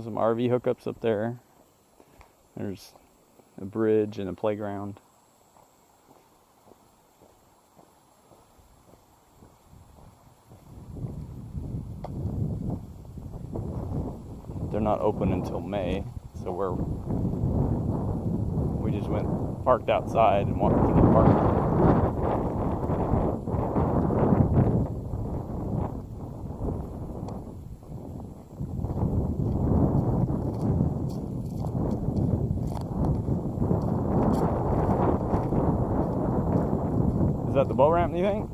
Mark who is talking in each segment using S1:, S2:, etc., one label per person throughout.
S1: There's some RV hookups up there. There's a bridge and a playground. They're not open until May, so we just parked outside and walked through the park. Is that the boat ramp, do you think?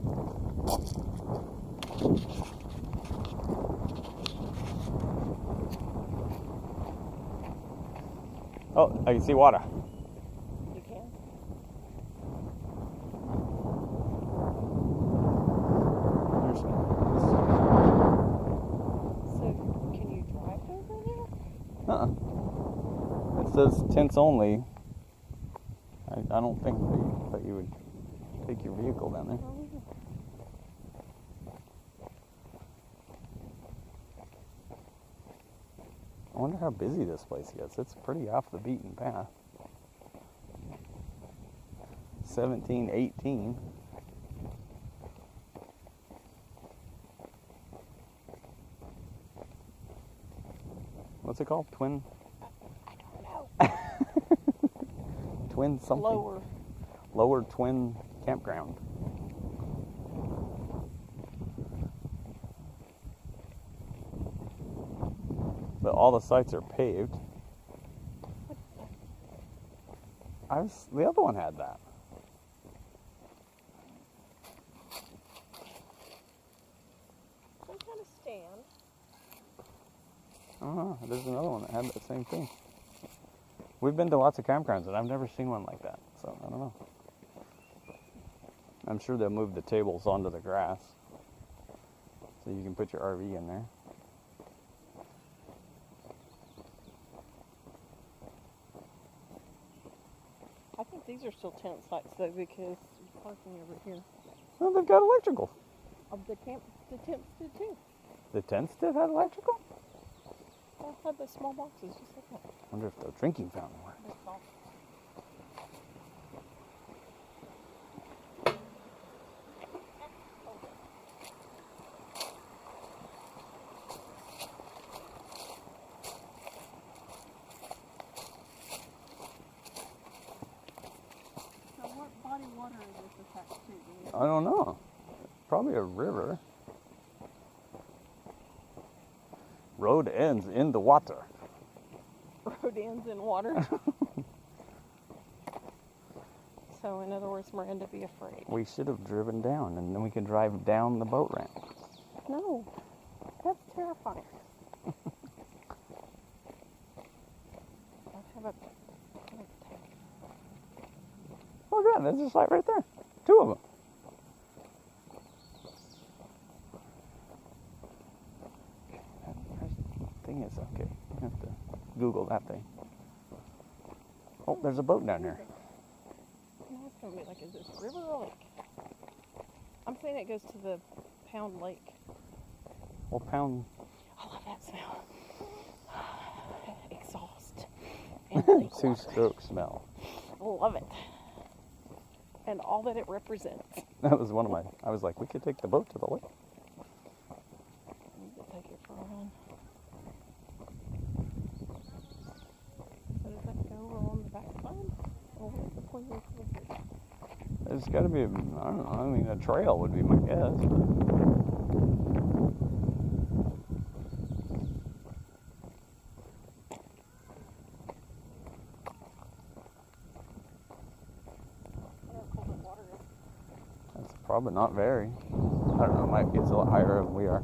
S1: Oh, I can see water.
S2: You can?
S1: There's some.
S2: So, can you drive over there?
S1: It says tents only. I don't think that you would take your vehicle down there. I wonder how busy this place gets. It's pretty off the beaten path. 17:18. What's it called? Twin?
S2: I don't know.
S1: Twin something? Lower Twin Campground. But all the sites are paved. The other one had that.
S2: Some kind of stand.
S1: There's another one that had that same thing. We've been to lots of campgrounds and I've never seen one like that, so I don't know. I'm sure they'll move the tables onto the grass so you can put your RV in there.
S2: I think these are still tent sites though, because parking over here.
S1: Well, they've got electrical.
S2: The tents did too.
S1: The tents did have electrical?
S2: I had the small boxes just like that.
S1: I wonder if the drinking fountain worked.
S2: Now, what body of water is this attached to?
S1: I don't know. Probably a river. Road ends in the water.
S2: Road ends in water. So, in other words, Miranda, be afraid.
S1: We should have driven down, and then we could drive down the boat ramp.
S2: No, that's terrifying.
S1: Oh, yeah, there's a site right there. Two of them. Thing is, okay, you have to Google that thing. Oh, there's a boat down here.
S2: Now it's going to be like, is this river or lake? I'm saying it goes to the Pound Lake.
S1: Well, Pound.
S2: I love that smell. Exhaust. And lake water.
S1: Two-stroke smell.
S2: Love it. And all that it represents.
S1: That was one of my. I was like, we could take the boat to the lake.
S2: Need to take it for a run. So does that go over on the backside? Or what's the point of it?
S1: There's got to be, I don't know, I mean, a trail would be my guess. That's probably not very. I don't know, it might be a lot higher than we are.